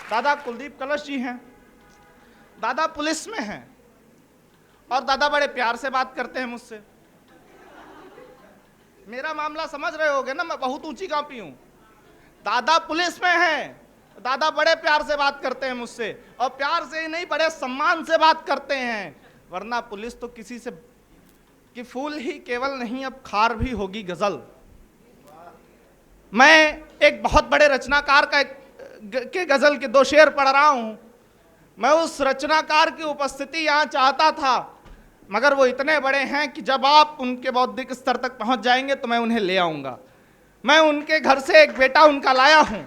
दादा कुलदीप कलश जी हैं, दादा पुलिस में हैं और दादा बड़े प्यार से बात करते हैं मुझसे। मेरा मामला समझ रहे होगे ना, मैं बहुत ऊंची कांपी हूं। दादा पुलिस में हैं, दादा बड़े प्यार से बात करते हैं मुझसे, और प्यार से ही नहीं बड़े सम्मान से बात करते हैं। वरना पुलिस तो किसी से कि फूल ही केवल नहीं अब खार भी होगी गजल। मैं एक बहुत बड़े रचनाकार के गजल के 2 शेर पढ़ रहा हूं। मैं उस रचनाकार की उपस्थिति यहां चाहता था, मगर वो इतने बड़े हैं कि जब आप उनके बौद्धिक स्तर तक पहुंच जाएंगे तो मैं उन्हें ले आऊंगा। मैं उनके घर से एक बेटा उनका लाया हूं।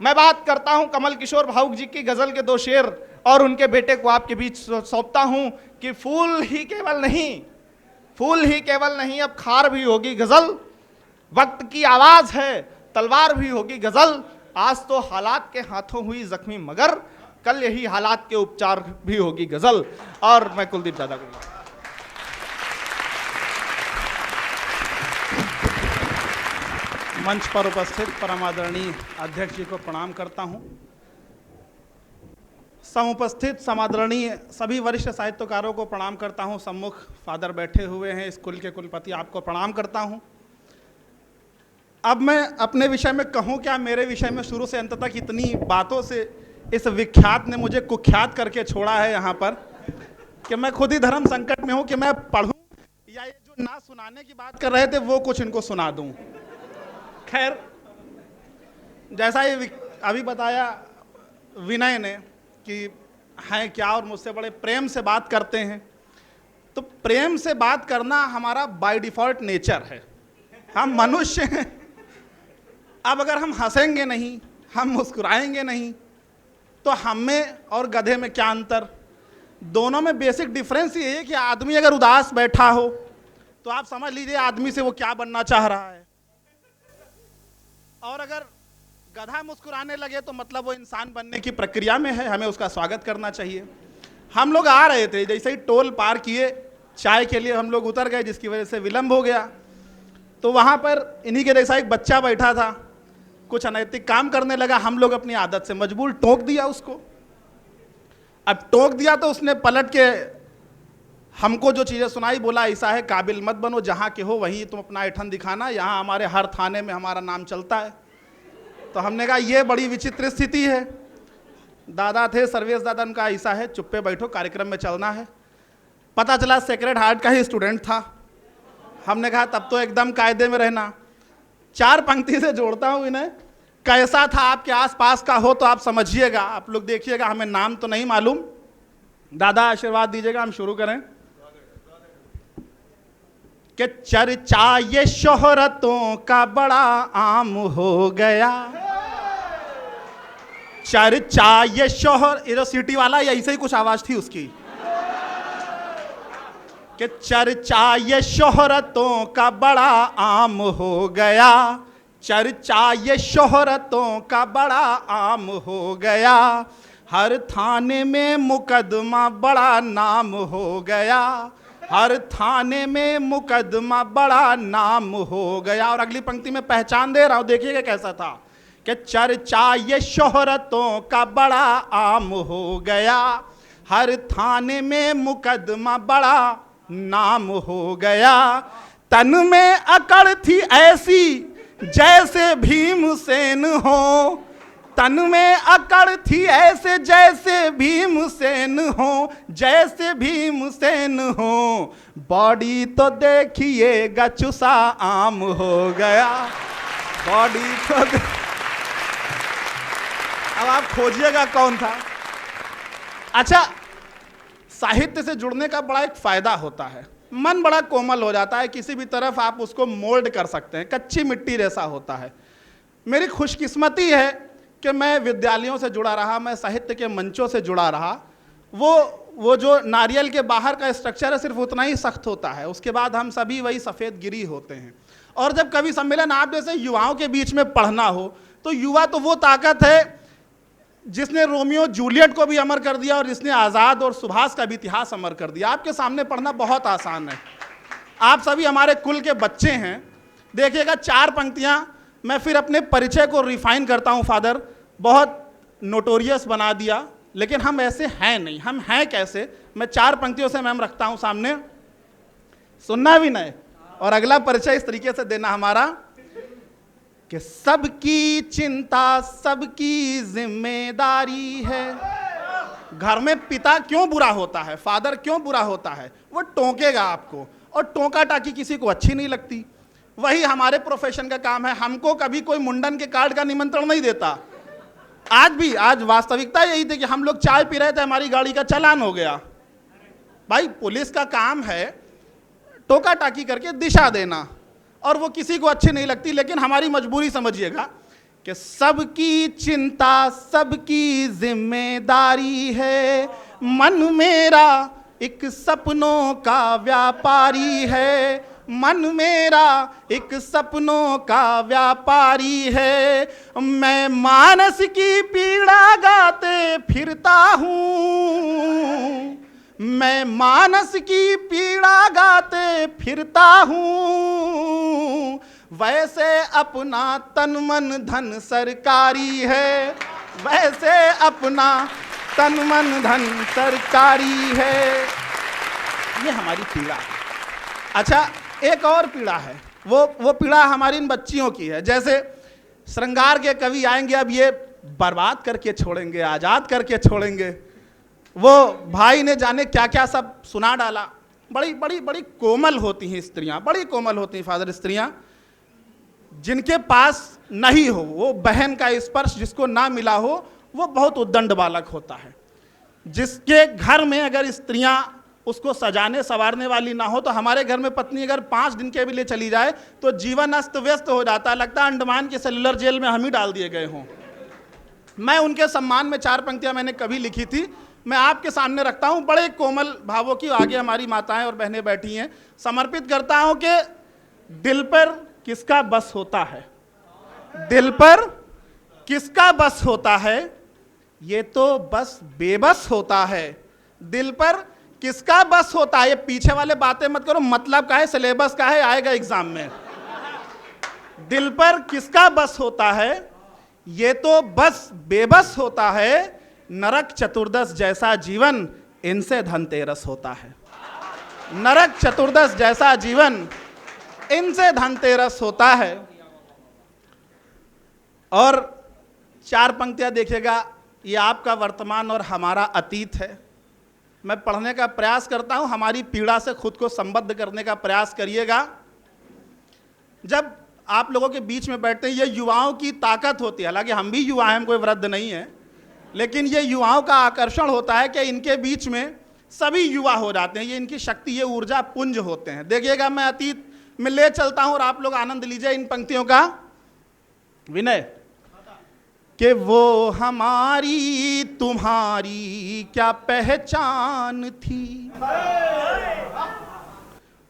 मैं बात करता हूं कमल किशोर भावुक जी की गजल के 2 शेर और उनके बेटे को आपके बीच सौंपता हूं कि फूल ही केवल नहीं अब खार भी होगी गजल। वक्त की आवाज है, तलवार भी होगी गजल। आज तो हालात के हाथों हुई जख्मी मगर कल यही हालात के उपचार भी होगी गजल। और मैं कुलदीप दादा को मंच पर उपस्थित परम आदरणीय अध्यक्ष जी को प्रणाम करता हूं। समुपस्थित समादरणीय सभी वरिष्ठ साहित्यकारों को प्रणाम करता हूं। सम्मुख फादर बैठे हुए हैं, स्कूल के कुलपति, आपको प्रणाम करता हूं। अब मैं अपने विषय में कहूं क्या, मेरे विषय में शुरू से अंत तक इतनी बातों से इस विख्यात ने मुझे कुख्यात करके छोड़ा है यहाँ पर कि मैं खुद ही धर्म संकट में हूं कि मैं पढ़ूं या ये जो ना सुनाने की बात कर रहे थे वो कुछ इनको सुना दूं। खैर, जैसा ये अभी बताया विनय ने कि हैं क्या और मुझसे बड़े प्रेम से बात करते हैं, तो प्रेम से बात करना हमारा बाय डिफॉल्ट नेचर है। हम मनुष्य हैं। अब अगर हम हंसेंगे नहीं, हम मुस्कुराएंगे नहीं, तो हम में और गधे में क्या अंतर? दोनों में बेसिक डिफरेंस ये है कि आदमी अगर उदास बैठा हो तो आप समझ लीजिए आदमी से वो क्या बनना चाह रहा है, और अगर गधा मुस्कुराने लगे तो मतलब वो इंसान बनने की प्रक्रिया में है, हमें उसका स्वागत करना चाहिए। हम लोग आ रहे थे, जैसे ही टोल पार किए चाय के लिए हम लोग उतर गए, जिसकी वजह से विलंब हो गया। तो वहाँ पर इन्हीं के जैसा एक बच्चा बैठा था, कुछ अनैतिक काम करने लगा। हम लोग अपनी आदत से मजबूर टोक दिया उसको। अब टोक दिया तो उसने पलट के हमको जो चीज़ें सुनाई, बोला ऐसा है काबिल मत बनो, जहाँ के हो वहीं तुम अपना ऐठन दिखाना, यहाँ हमारे हर थाने में हमारा नाम चलता है। तो हमने कहा ये बड़ी विचित्र स्थिति है। दादा थे सर्वेश दादा, उनका ऐसा है चुप्पे बैठो, कार्यक्रम में चलना है। पता चला सेक्रेड हार्ट का ही स्टूडेंट था। हमने कहा तब तो एकदम कायदे में रहना। 4 पंक्ति से जोड़ता हूँ इन्हें, कैसा था आपके आसपास का हो तो आप समझिएगा, आप लोग देखिएगा, हमें नाम तो नहीं मालूम। दादा आशीर्वाद दीजिएगा, हम शुरू करें। कि चर्चा ये शोहरतों का बड़ा आम हो गया, चर्चा ये शोहर, ये जो सीटी वाला या ऐसे ही कुछ आवाज थी उसकी, कि चर्चा ये शोहरतों का बड़ा आम हो गया, चर्चा ये शोहरतों का बड़ा आम हो गया, हर थाने में मुकदमा बड़ा नाम हो गया, हर थाने में मुकदमा बड़ा नाम हो गया। और अगली पंक्ति में पहचान दे रहा हूं, देखिएगा कैसा था कि चर्चा ये शोहरतों का बड़ा आम हो गया, हर थाने में मुकदमा बड़ा नाम हो गया, तन में अकड़ थी ऐसी जैसे भीमसेन हो, तन में अकड़ थी ऐसे जैसे भीमसेन हो, जैसे भीमसेन हो, बॉडी तो देखिएगा चुसा आम हो गया, बॉडी तो अब आप खोजिएगा कौन था। अच्छा, साहित्य से जुड़ने का बड़ा एक फायदा होता है, मन बड़ा कोमल हो जाता है, किसी भी तरफ आप उसको मोल्ड कर सकते हैं, कच्ची मिट्टी जैसा होता है। मेरी खुशकिस्मती है कि मैं विद्यालयों से जुड़ा रहा, मैं साहित्य के मंचों से जुड़ा रहा। वो जो नारियल के बाहर का स्ट्रक्चर है सिर्फ उतना ही सख्त होता है, उसके बाद हम सभी वही सफ़ेद गिरी होते हैं। और जब कवि सम्मेलन आप जैसे युवाओं के बीच में पढ़ना हो, तो युवा तो वो ताकत है जिसने रोमियो जूलियट को भी अमर कर दिया और जिसने आज़ाद और सुभाष का भी इतिहास अमर कर दिया। आपके सामने पढ़ना बहुत आसान है। आप सभी हमारे कुल के बच्चे हैं। देखिएगा 4 पंक्तियां, मैं फिर अपने परिचय को रिफाइन करता हूं फादर, बहुत नोटोरियस बना दिया, लेकिन हम ऐसे हैं नहीं। हम हैं कैसे? मैं 4 पंक्तियों से मैम रखता हूं सामने, सुनना भी नहीं, और अगला परिचय इस तरीके से देना हमारा कि सबकी चिंता सबकी जिम्मेदारी है। घर में पिता क्यों बुरा होता है, फादर क्यों बुरा होता है? वो टोकेगा आपको, और टोका टाकी किसी को अच्छी नहीं लगती। वही हमारे प्रोफेशन का काम है। हमको कभी कोई मुंडन के कार्ड का निमंत्रण नहीं देता। आज वास्तविकता यही थी कि हम लोग चाय पी रहे थे, हमारी गाड़ी का चालान हो गया। भाई पुलिस का काम है टोका टाकी करके दिशा देना, और वो किसी को अच्छी नहीं लगती। लेकिन हमारी मजबूरी समझिएगा कि सबकी चिंता सबकी जिम्मेदारी है। मन मेरा एक सपनों का व्यापारी है। मन मेरा एक सपनों का व्यापारी है। मैं मानस की पीड़ा गाते फिरता हूँ। मैं मानस की पीड़ा गाते फिरता हूँ। वैसे अपना तन मन धन सरकारी है। वैसे अपना तन मन धन सरकारी है। ये हमारी पीड़ा है। अच्छा, एक और पीड़ा है, वो पीड़ा हमारी इन बच्चियों की है। जैसे श्रृंगार के कवि आएंगे, अब ये बर्बाद करके छोड़ेंगे, आजाद करके छोड़ेंगे। वो भाई ने जाने क्या क्या सब सुना डाला। बड़ी बड़ी बड़ी कोमल होती हैं स्त्रियां, बड़ी कोमल होती हैं फादर स्त्रियां, जिनके पास नहीं हो वो बहन का स्पर्श, जिसको ना मिला हो वो बहुत उद्दंड बालक होता है। जिसके घर में अगर स्त्रियां उसको सजाने संवारने वाली ना हो, तो हमारे घर में पत्नी अगर 5 दिन के भी लिए चली जाए तो जीवन अस्त व्यस्त हो जाता, लगता है अंडमान के सेलुलर जेल में हम ही डाल दिए गए हों। मैं उनके सम्मान में 4 पंक्तियां मैंने कभी लिखी थी, मैं आपके सामने रखता हूं, बड़े कोमल भावों की। आगे हमारी माताएं और बहनें बैठी हैं। समर्पित करता हूं कि दिल पर किसका बस होता है, दिल पर किसका बस होता है, ये तो बस बेबस होता है। दिल पर किसका बस होता है? ये पीछे वाले बातें मत करो, मतलब का है, सिलेबस का है, आएगा एग्जाम में। दिल पर किसका बस होता है, ये तो बस बेबस होता है। नरक चतुर्दश जैसा जीवन, इनसे धनतेरस होता है। नरक चतुर्दश जैसा जीवन, इनसे धनतेरस होता है। और 4 पंक्तियां देखिएगा, ये आपका वर्तमान और हमारा अतीत है। मैं पढ़ने का प्रयास करता हूं, हमारी पीड़ा से खुद को संबद्ध करने का प्रयास करिएगा। जब आप लोगों के बीच में बैठते हैं, ये युवाओं की ताकत होती है। हालांकि हम भी युवा हैं, हम कोई वृद्ध नहीं है, लेकिन ये युवाओं का आकर्षण होता है कि इनके बीच में सभी युवा हो जाते हैं। ये इनकी शक्ति, ये ऊर्जा पुंज होते हैं। देखिएगा, मैं अतीत में ले चलता हूं और आप लोग आनंद लीजिए इन पंक्तियों का। विनय, कि वो हमारी तुम्हारी क्या पहचान थी,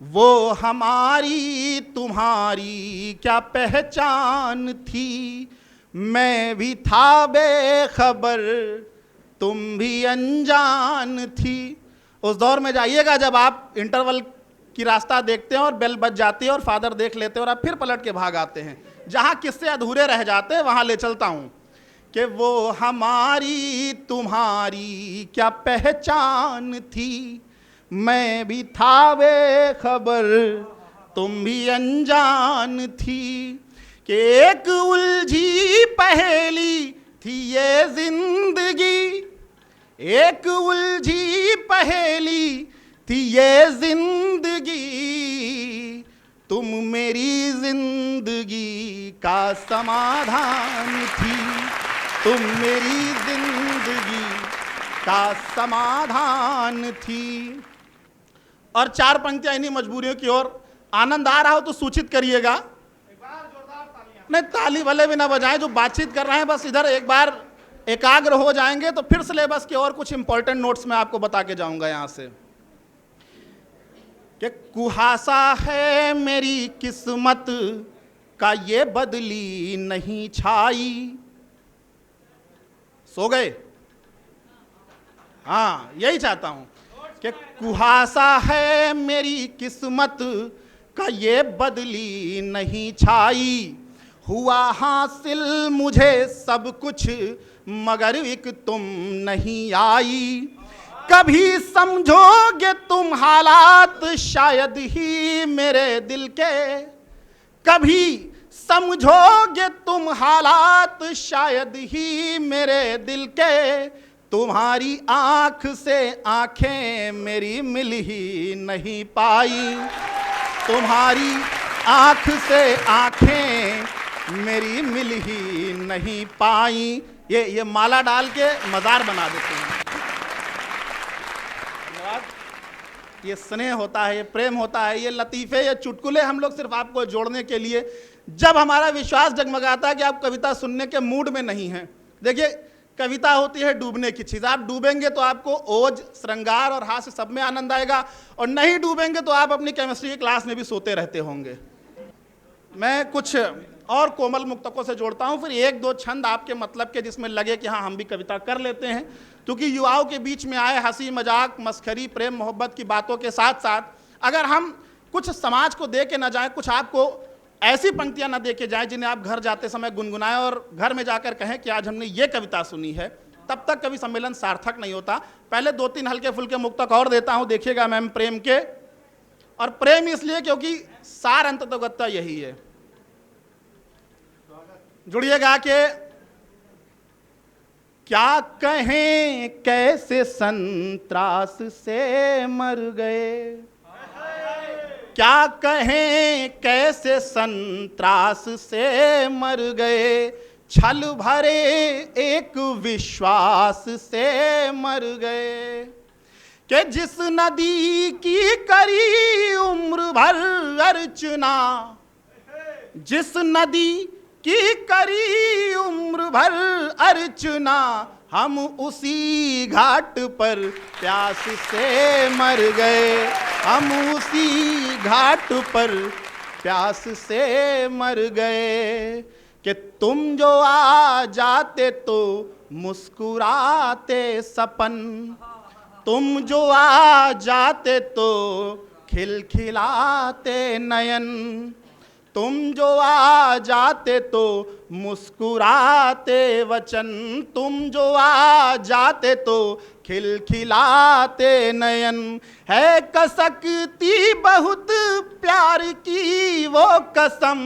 वो हमारी तुम्हारी क्या पहचान थी। मैं भी था बेखबर, तुम भी अनजान थी। उस दौर में जाइएगा जब आप इंटरवल की रास्ता देखते हैं और बेल बज जाती है और फादर देख लेते हैं और आप फिर पलट के भाग आते हैं। जहां किस्से अधूरे रह जाते हैं वहां ले चलता हूं कि वो हमारी तुम्हारी क्या पहचान थी। मैं भी था बेखबर, तुम भी अनजान थी। कि एक उलझी पहेली थी ये जिंदगी, एक उलझी पहेली थी ये जिंदगी। तुम मेरी जिंदगी का समाधान थी, तुम मेरी जिंदगी का समाधान थी। और 4 पंक्तियां इन्हीं मजबूरियों की ओर। आनंद आ रहा हो तो सूचित करिएगा। नहीं, ताली भले भी ना बजाएं, जो बातचीत कर रहे हैं बस इधर एक बार एकाग्र हो जाएंगे तो फिर सिलेबस के और कुछ इंपॉर्टेंट नोट्स मैं आपको बता के जाऊंगा यहां से। कि कुहासा है मेरी किस्मत का ये बदली नहीं छाई। सो गए? हाँ, यही चाहता हूं कि कुहासा है मेरी किस्मत का ये बदली नहीं छाई। हुआ हासिल मुझे सब कुछ मगर एक तुम नहीं आई। कभी समझोगे तुम हालात शायद ही मेरे दिल के, कभी समझोगे तुम हालात शायद ही मेरे दिल के। तुम्हारी आंख से आंखें मेरी मिल ही नहीं पाई, तुम्हारी आंख से आंखें मेरी मिल ही नहीं पाई। ये माला डाल के मज़ार बना देते हैं। ये स्नेह होता है, ये प्रेम होता है, ये लतीफ़े, ये चुटकुले हम लोग सिर्फ आपको जोड़ने के लिए, जब हमारा विश्वास जगमगाता है कि आप कविता सुनने के मूड में नहीं हैं। देखिए, कविता होती है डूबने की चीज़। आप डूबेंगे तो आपको ओज, श्रृंगार और हास्य सब में आनंद आएगा, और नहीं डूबेंगे तो आप अपनी केमिस्ट्री की क्लास में भी सोते रहते होंगे। मैं कुछ और कोमल मुक्तकों से जोड़ता हूँ, फिर एक दो छंद आपके मतलब के जिसमें लगे कि हाँ हम भी कविता कर लेते हैं। क्योंकि युवाओं के बीच में आए हंसी मजाक मस्खरी प्रेम मोहब्बत की बातों के साथ साथ अगर हम कुछ समाज को दे के न जाएं, कुछ आपको ऐसी पंक्तियां न दे के जाएं जिन्हें आप घर जाते समय गुनगुनाएं और घर में जाकर कहें कि आज हमने ये कविता सुनी है, तब तक कभी सम्मेलन सार्थक नहीं होता। पहले दो तीन हल्के फुल्के मुक्तक और देता हूं, देखिएगा मैम प्रेम के, और प्रेम इसलिए क्योंकि सार अंततोगत्ता यही है। जुड़िएगा कि क्या कहें कैसे संत्रास से मर गए, क्या कहें कैसे संत्रास से मर गए, छल भरे एक विश्वास से मर गए। कि जिस नदी की करी उम्र भर अर्चना, जिस नदी की करी उम्र भर अर्चना, हम उसी घाट पर प्यास से मर गए, हम उसी घाट पर प्यास से मर गए। कि तुम जो आ जाते तो मुस्कुराते सपन, तुम जो आ जाते तो खिलखिलाते नयन, तुम जो आ जाते तो मुस्कुराते वचन, तुम जो आ जाते तो खिलखिलाते नयन। है कसकती बहुत प्यार की वो कसम,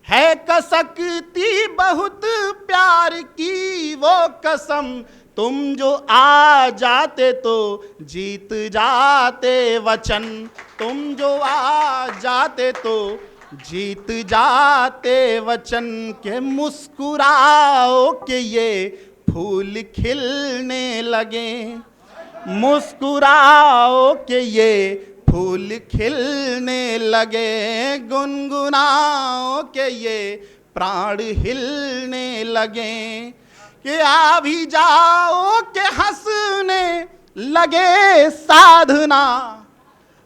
है कसकती बहुत प्यार की वो कसम, तुम जो आ जाते तो जीत जाते वचन, तुम जो आ जाते तो जीत जाते वचन। के मुस्कुराओ के ये फूल खिलने लगे, मुस्कुराओ के ये फूल खिलने लगे, गुनगुनाओ के ये प्राण हिलने लगे। कि आ भी जाओ के हंसने लगे साधना,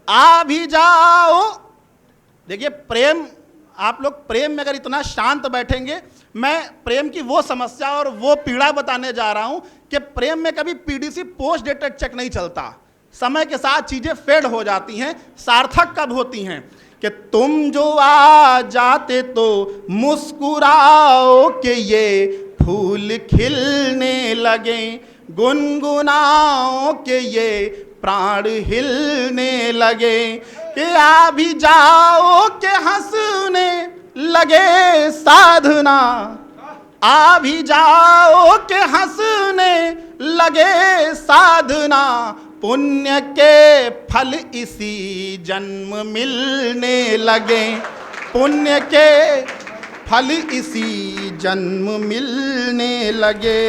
आ भी जाओ। देखिए प्रेम, आप लोग प्रेम में अगर इतना शांत बैठेंगे, मैं प्रेम की वो समस्या और वो पीड़ा बताने जा रहा हूं कि प्रेम में कभी पीडीसी पोस्ट डेटेड चेक नहीं चलता, समय के साथ चीजें फेड हो जाती हैं, सार्थक कब होती हैं। कि तुम जो आ जाते तो मुस्कुराओ के ये फूल खिलने लगे, गुनगुनाओ के ये प्राण हिलने लगे। कि आ भी जाओ के हंसने लगे साधना, आ भी जाओ के हंसने लगे साधना, पुण्य के फल इसी जन्म मिलने लगे, पुण्य के फल इसी जन्म मिलने लगे।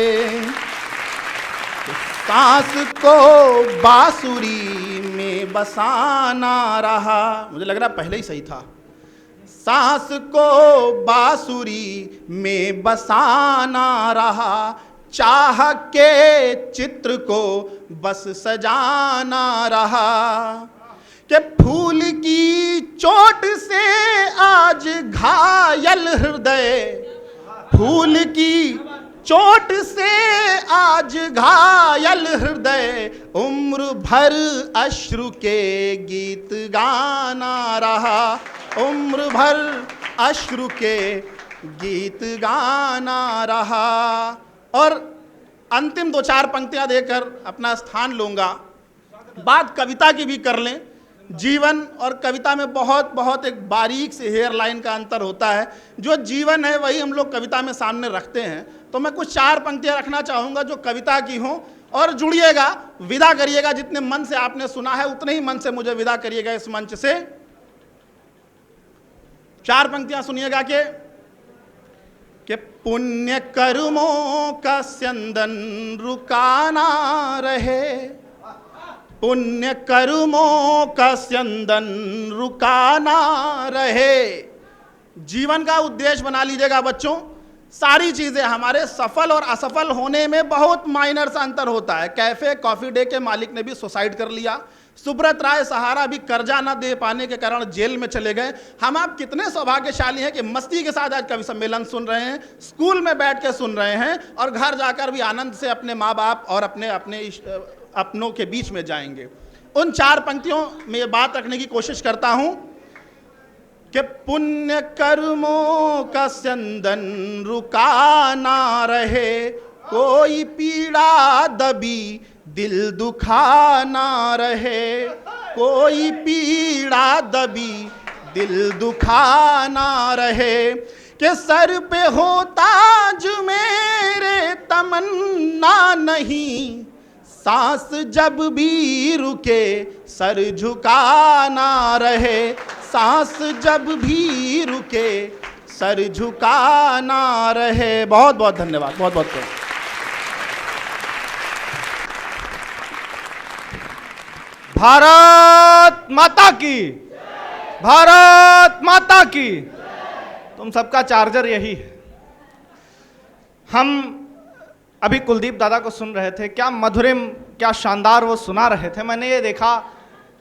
सांस को बांसुरी में बसाना रहा, मुझे लग रहा पहले ही सही था, सांस को बांसुरी में बसाना रहा, चाह के चित्र को बस सजाना रहा। कि फूल की चोट से आज घायल हृदय, फूल की चोट से आज घायल हृदय, उम्र भर अश्रु के गीत गाना रहा, उम्र भर अश्रु के गीत गाना रहा। और अंतिम 2-4 पंक्तियां देकर अपना स्थान लूंगा। बात कविता की भी कर लें। जीवन और कविता में बहुत एक बारीक से हेयर लाइन का अंतर होता है। जो जीवन है वही हम लोग कविता में सामने रखते हैं। तो मैं कुछ 4 पंक्तियां रखना चाहूँगा जो कविता की हों, और जुड़िएगा, विदा करिएगा। जितने मन से आपने सुना है उतने ही मन से मुझे विदा करिएगा इस मंच से। 4 पंक्तियां सुनिएगा कि पुण्य कर्मों का स्यंदन रुका ना रहे, पुण्य कर्मों का स्यंदन रुका ना रहे। जीवन का उद्देश्य बना लीजिएगा बच्चों। सारी चीजें हमारे सफल और असफल होने में बहुत माइनर सा अंतर होता है। कैफे कॉफी डे के मालिक ने भी सुसाइड कर लिया। सुब्रत राय सहारा भी कर्जा न दे पाने के कारण जेल में चले गए। हम आप कितने सौभाग्यशाली हैं कि मस्ती के साथ आज कवि सम्मेलन सुन रहे हैं, स्कूल में बैठ के सुन रहे हैं, और घर जाकर भी आनंद से अपने माँ बाप और अपनों के बीच में जाएंगे। उन 4 पंक्तियों में ये बात रखने की कोशिश करता हूं कि पुण्य कर्मों का स्यंदन रुका ना रहे, कोई पीड़ा दबी दिल दुखा ना रहे, कोई पीड़ा दबी दिल दुखा ना रहे। कि सर पे हो ताज मेरे तमन्ना नहीं, सांस जब भी रुके सर झुका ना रहे, सांस जब भी रुके सर झुका ना रहे। बहुत बहुत धन्यवाद, बहुत बहुत धन्यवाद। भारत माता की, भारत माता की। तुम सबका चार्जर यही है। हम अभी कुलदीप दादा को सुन रहे थे, क्या मधुरिम, क्या शानदार वो सुना रहे थे। मैंने ये देखा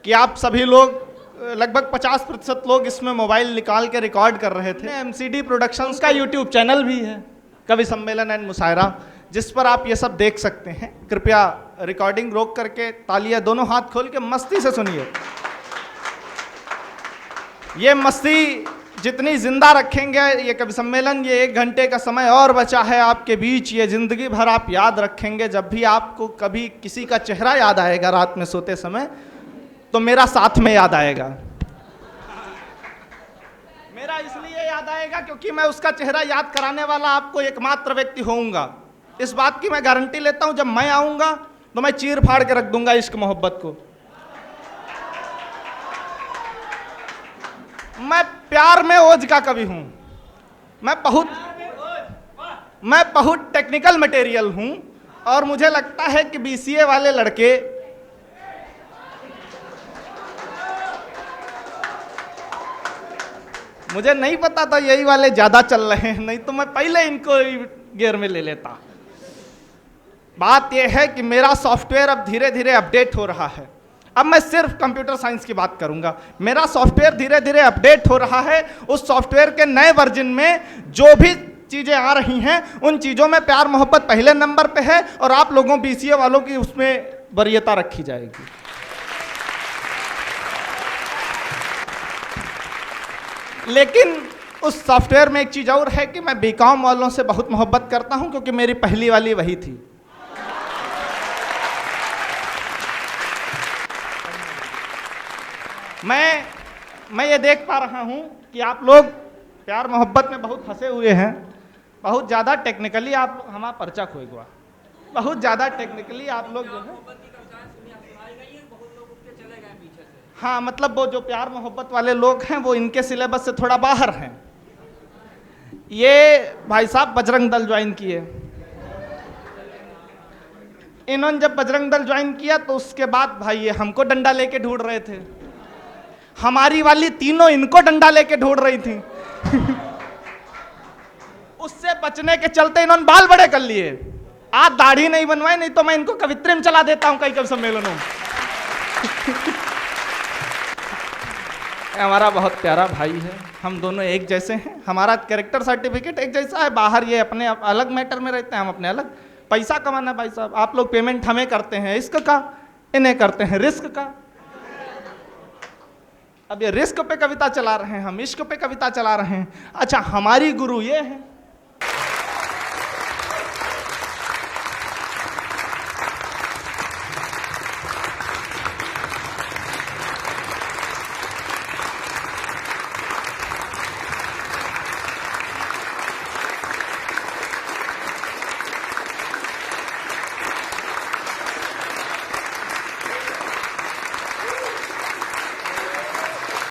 कि आप सभी लोग, लगभग 50% लोग इसमें मोबाइल निकाल के रिकॉर्ड कर रहे थे। एमसीडी प्रोडक्शंस का यूट्यूब चैनल भी है, कवि सम्मेलन एंड मुशायरा, जिस पर आप ये सब देख सकते हैं। कृपया रिकॉर्डिंग रोक करके तालियां दोनों हाथ खोल के मस्ती से सुनिए। ये मस्ती जितनी जिंदा रखेंगे ये कवि सम्मेलन, ये 1 घंटे का समय और बचा है आपके बीच, ये जिंदगी भर आप याद रखेंगे। जब भी आपको कभी किसी का चेहरा याद आएगा रात में सोते समय, तो मेरा साथ में याद आएगा। मेरा इसलिए याद आएगा क्योंकि मैं उसका चेहरा याद कराने वाला आपको एकमात्र व्यक्ति होऊंगा। इस बात की मैं गारंटी लेता हूं, जब मैं आऊंगा तो मैं चीर फाड़ के रख दूंगा इश्क मोहब्बत को। मैं प्यार में ओज का कवि हूं। मैं बहुत टेक्निकल मटेरियल हूं, और मुझे लगता है कि बीसीए वाले लड़के मुझे नहीं पता था यही वाले ज्यादा चल रहे हैं, नहीं तो मैं पहले इनको गियर में ले लेता। बात यह है कि मेरा सॉफ्टवेयर अब धीरे धीरे अपडेट हो रहा है। अब मैं सिर्फ कंप्यूटर साइंस की बात करूंगा। मेरा सॉफ्टवेयर धीरे धीरे अपडेट हो रहा है। उस सॉफ्टवेयर के नए वर्जन में जो भी चीजें आ रही हैं, उन चीजों में प्यार मोहब्बत पहले नंबर पे है, और आप लोगों बीसीए वालों की उसमें वरीयता रखी जाएगी। लेकिन उस सॉफ्टवेयर में एक चीज और है कि मैं बीकॉम वालों से बहुत मोहब्बत करता हूं, क्योंकि मेरी पहली वाली वही थी। मैं ये देख पा रहा हूं कि आप लोग प्यार मोहब्बत में बहुत फंसे हुए हैं। बहुत ज़्यादा टेक्निकली आप हमारा पर्चा खोए हुआ, बहुत ज़्यादा टेक्निकली आप लोग जो है, हाँ मतलब वो जो प्यार मोहब्बत वाले लोग हैं वो इनके सिलेबस से थोड़ा बाहर हैं। ये भाई साहब बजरंग दल ज्वाइन किए। इन्होंने जब बजरंग दल ज्वाइन किया तो उसके बाद भाई ये हमको डंडा लेके ढूंढ रहे थे। हमारी वाली तीनों इनको डंडा लेके ढूंढ रही थी। उससे बचने के चलते इन्होंने बाल बड़े कर लिए। आज दाढ़ी नहीं बनवाए, नहीं तो मैं इनको कवित्री में चला देता हूं कई कवि सम्मेलनों। हमारा बहुत प्यारा भाई है, हम दोनों एक जैसे हैं। हमारा कैरेक्टर सर्टिफिकेट एक जैसा है। बाहर ये अपने अलग मैटर में रहते हैं, हम अपने अलग। पैसा कमाना भाई साहब, आप लोग पेमेंट हमें करते हैं इश्क का, इन्हें करते हैं रिस्क का। अब ये रिस्क पे कविता चला रहे हैं, हम इश्क पे कविता चला रहे हैं। अच्छा, हमारी गुरु ये है,